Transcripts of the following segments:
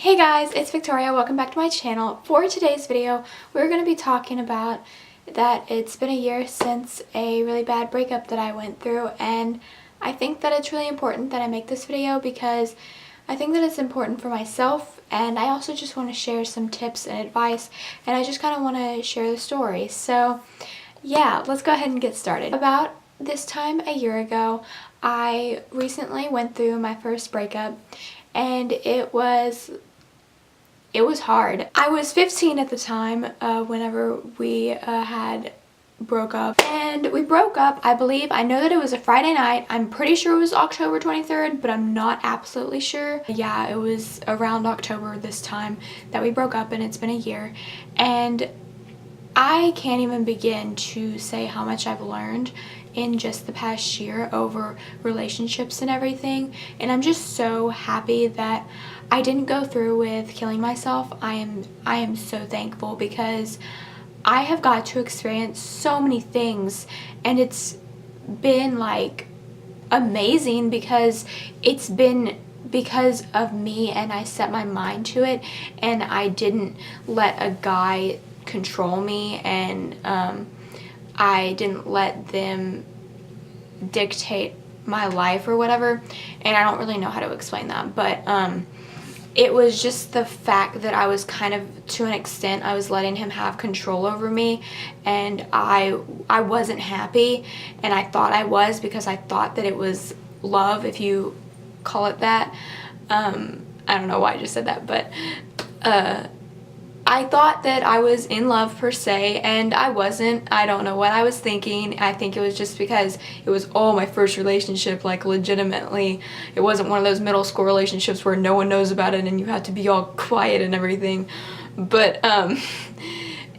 Hey guys, it's Victoria. Welcome back to my channel. For today's video, we're going to be talking about that it's been a year since a really bad breakup that I went through, and I think that it's really important that I make this video because I think that it's important for myself, and I also just want to share some tips and advice, and I just kind of want to share the story. So yeah, let's go ahead and get started. About this time a year ago, I recently went through my first breakup, and it was hard. I was 15 at the time whenever we had broke up, and we broke up, I know that it was a Friday night. I'm pretty sure it was October 23rd, but I'm not absolutely sure. Yeah, it was around October this time that we broke up, and it's been a year, and I can't even begin to say how much I've learned in just the past year over relationships and everything, and I'm just so happy that I didn't go through with killing myself. I am so thankful because I have got to experience so many things, and it's been like amazing because it's been because of me, and I set my mind to it, and I didn't let a guy control me, and I didn't let them dictate my life or whatever, and I don't really know how to explain that, but it was just the fact that I was kind of, to an extent, I was letting him have control over me, and I wasn't happy, and I thought I was because I thought that it was love, if you call it that. I don't know why I just said that, but I thought that I was in love per se, and I wasn't. I don't know what I was thinking. I think it was just because it was my first relationship, like legitimately. It wasn't one of those middle school relationships where no one knows about it and you have to be all quiet and everything. But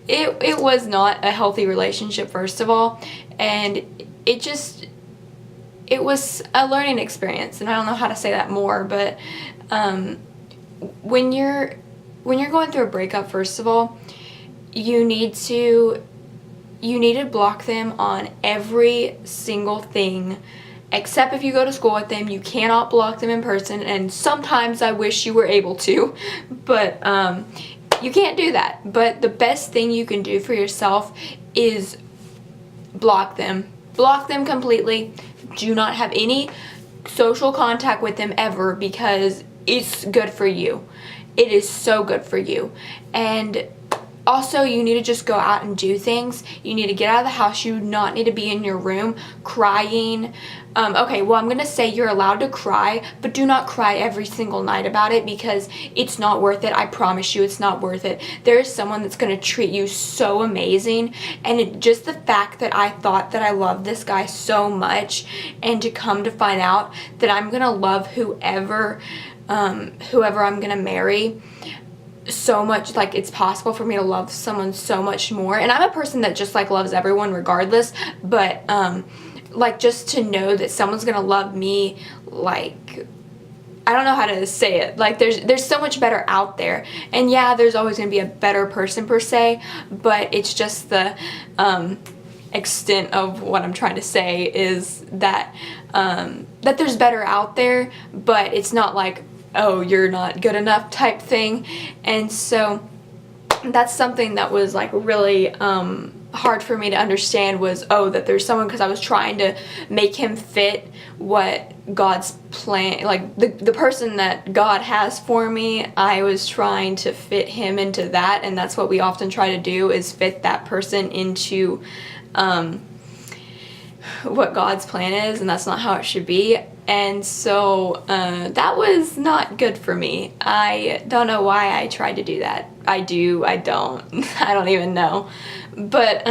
it was not a healthy relationship, first of all, and it was a learning experience, and I don't know how to say that more, but when you're going through a breakup, first of all, you need to block them on every single thing, except if you go to school with them. You cannot block them in person, and sometimes I wish you were able to, but you can't do that. But the best thing you can do for yourself is block them. Block them completely. Do not have any social contact with them ever, because it's good for you. It is so good for you. And also, you need to just go out and do things. You need to get out of the house. You do not need to be in your room crying. Okay, well, I'm going to say you're allowed to cry, but do not cry every single night about it, because it's not worth it. I promise you, it's not worth it. There is someone that's going to treat you so amazing, and just the fact that I thought that I loved this guy so much, and to come to find out that I'm going to love whoever I'm gonna marry so much, like, it's possible for me to love someone so much more. And I'm a person that just like loves everyone regardless, but like, just to know that someone's gonna love me, like, I don't know how to say it, like, there's so much better out there. And yeah, there's always gonna be a better person per se, but it's just the extent of what I'm trying to say is that that there's better out there, but it's not like, oh, you're not good enough type thing. And so that's something that was like really hard for me to understand, was that there's someone, because I was trying to make him fit what God's plan, like the person that God has for me. I was trying to fit him into that, and that's what we often try to do, is fit that person into what God's plan is, and that's not how it should be. And so that was not good for me. I don't know why I tried to do that. I don't even know. But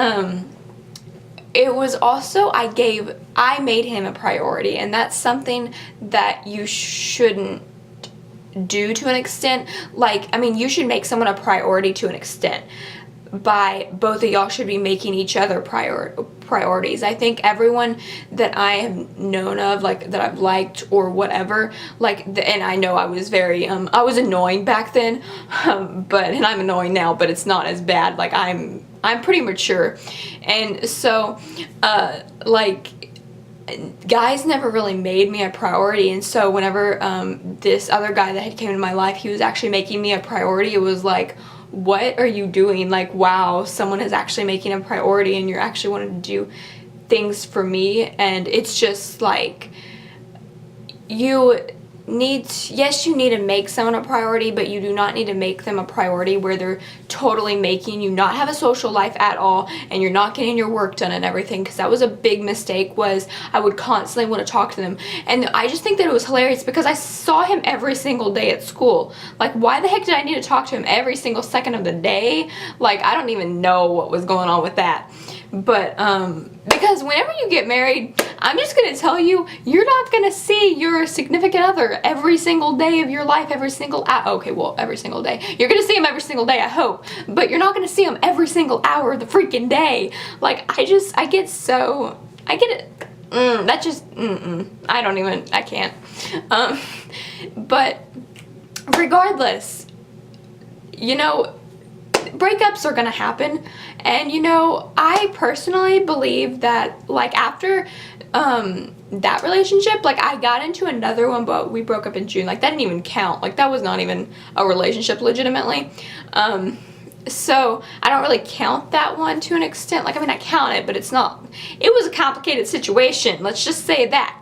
it was also, I made him a priority, and that's something that you shouldn't do to an extent. Like, I mean, you should make someone a priority to an extent. By both of y'all should be making each other priorities. I think everyone that I have known of, like, that I've liked or whatever, like, and I know I was very I was annoying back then, and I'm annoying now, but it's not as bad. Like, I'm pretty mature, and so like, guys never really made me a priority, and so whenever this other guy that had came into my life, he was actually making me a priority, it was like, what are you doing? Like, wow, someone is actually making a priority and you're actually wanting to do things for me. And it's just like, yes, you need to make someone a priority, but you do not need to make them a priority where they're totally making you not have a social life at all and you're not getting your work done and everything, because that was a big mistake. Was I would constantly want to talk to them, and I just think that it was hilarious because I saw him every single day at school. Like, why the heck did I need to talk to him every single second of the day? Like, I don't even know what was going on with that. But because whenever you get married, I'm just gonna tell you, you're not gonna see your significant other every single day of your life, every single every single day. You're gonna see him every single day, I hope, but you're not gonna see him every single hour of the freaking day. Like, I get it. I can't. But regardless, you know, breakups are gonna happen, and you know, I personally believe that, like, after that relationship, like, I got into another one, but we broke up in June. Like, that didn't even count. Like, that was not even a relationship legitimately. So I don't really count that one to an extent. Like, I mean, I count it, but it was a complicated situation, let's just say that.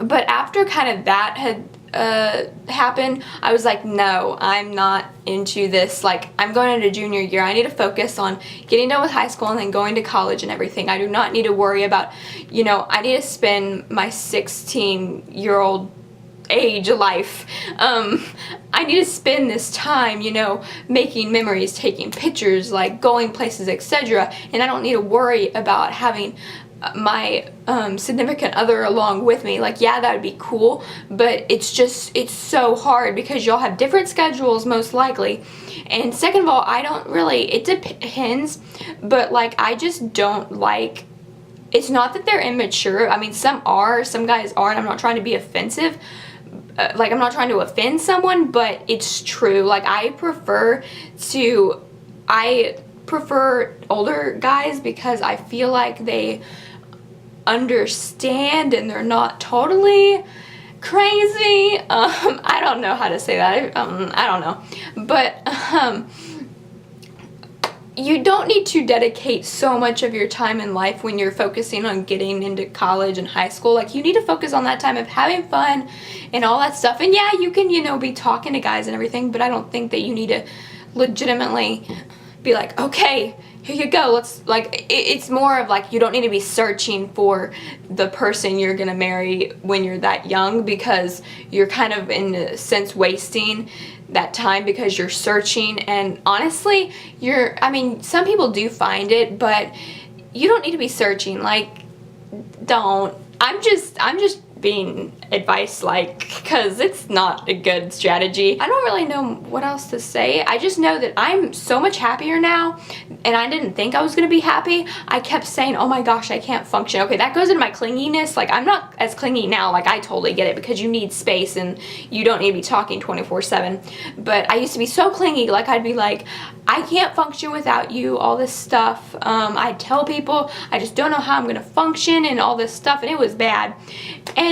But after kind of that had happened, I was like, no, I'm not into this. Like, I'm going into junior year. I need to focus on getting done with high school and then going to college and everything. I do not need to worry about, you know, I need to spend my 16-year-old age life. I need to spend this time, you know, making memories, taking pictures, like going places, etc. And I don't need to worry about having my significant other along with me. Like, yeah, that would be cool, but it's so hard because y'all have different schedules most likely. And second of all, it depends, but like, I just don't like, it's not that they're immature. I mean, some guys are, and I'm not trying to be offensive. Like, I'm not trying to offend someone, but it's true. Like, I prefer older guys because I feel like they understand and they're not totally crazy. I don't know how to say that. I don't know. But you don't need to dedicate so much of your time in life when you're focusing on getting into college and high school. Like, you need to focus on that time of having fun and all that stuff. And yeah, you can, you know, be talking to guys and everything, but I don't think that you need to legitimately be like, okay, here you go, let's, like, it's more of like, you don't need to be searching for the person you're gonna marry when you're that young, because you're kind of, in a sense, wasting that time because you're searching. And honestly, some people do find it, but you don't need to be searching. Like, don't. I'm just being advice, like, because it's not a good strategy. I don't really know what else to say. I just know that I'm so much happier now, and I didn't think I was gonna be happy. I kept saying, oh my gosh, I can't function. Okay, that goes into my clinginess. Like, I'm not as clingy now. Like, I totally get it, because you need space and you don't need to be talking 24/7. But I used to be so clingy. Like, I'd be like, I can't function without you, all this stuff. I'd tell people I just don't know how I'm gonna function and all this stuff, and it was bad. And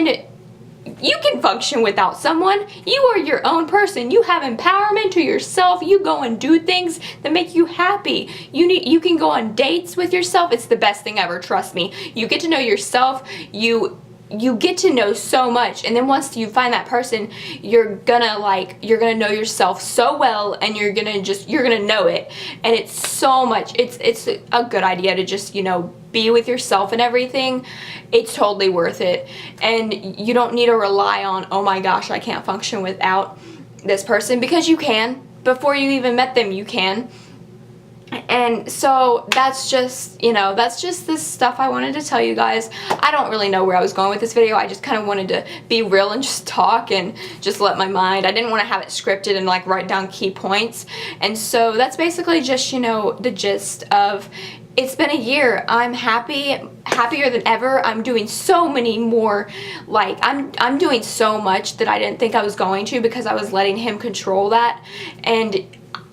you can function without someone. You are your own person. You have empowerment to yourself. You go and do things that make you happy. You can go on dates with yourself. It's the best thing ever, trust me. You get to know yourself. You get to know so much, and then once you find that person, you're gonna know yourself so well, and you're gonna know it. And it's so much, it's a good idea to just, you know, be with yourself and everything. It's totally worth it. And you don't need to rely on, oh my gosh, I can't function without this person, because you can. Before you even met them, you can. And so that's just, you know, that's just this stuff I wanted to tell you guys. I don't really know where I was going with this video. I just kind of wanted to be real and just talk and just let my mind. I didn't want to have it scripted and like write down key points. And so that's basically just, you know, the gist of, it's been a year. I'm happier than ever. I'm doing so many more, like, I'm doing so much that I didn't think I was going to, because I was letting him control that. And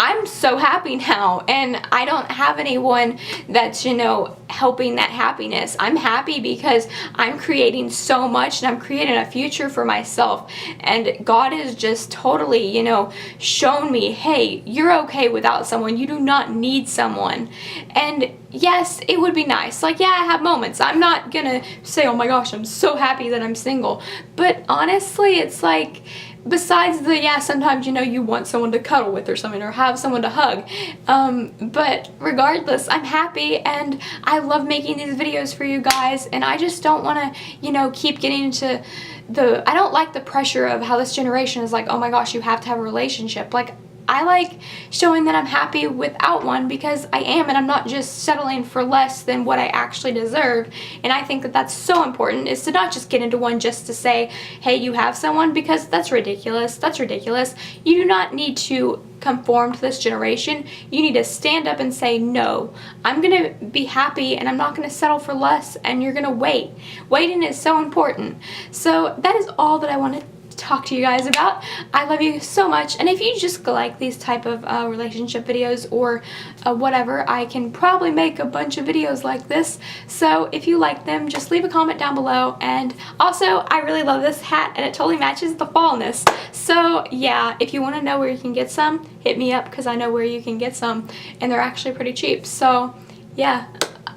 I'm so happy now, and I don't have anyone that's, you know, helping that happiness. I'm happy because I'm creating so much, and I'm creating a future for myself, and God has just totally, you know, shown me, hey, you're okay without someone. You do not need someone. And yes, it would be nice. Like, yeah, I have moments. I'm not gonna say, oh my gosh, I'm so happy that I'm single. But honestly, it's like, besides the, yeah, sometimes, you know, you want someone to cuddle with or something, or have someone to hug. But regardless, I'm happy, and I love making these videos for you guys, and I just don't want to, you know, keep getting into I don't like the pressure of how this generation is like, oh my gosh, you have to have a relationship. Like, I like showing that I'm happy without one, because I am, and I'm not just settling for less than what I actually deserve. And I think that that's so important, is to not just get into one just to say, hey, you have someone, because that's ridiculous. That's ridiculous. You do not need to conform to this generation. You need to stand up and say, no, I'm gonna be happy, and I'm not gonna settle for less, and you're gonna wait. Waiting is so important. So that is all that I wanted to talk to you guys about. I love you so much, and if you just like these type of relationship videos, or whatever, I can probably make a bunch of videos like this. So if you like them, just leave a comment down below. And also, I really love this hat, and it totally matches the fallness. So yeah, if you want to know where you can get some, hit me up, because I know where you can get some, and they're actually pretty cheap. So yeah,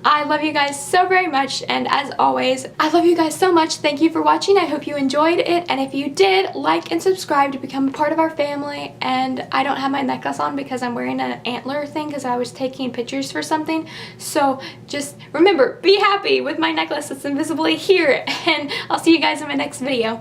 I love you guys so very much, and as always, I love you guys so much. Thank you for watching. I hope you enjoyed it, and if you did, like and subscribe to become a part of our family. And I don't have my necklace on because I'm wearing an antler thing, because I was taking pictures for something. So just remember, be happy with my necklace that's invisibly here, and I'll see you guys in my next video.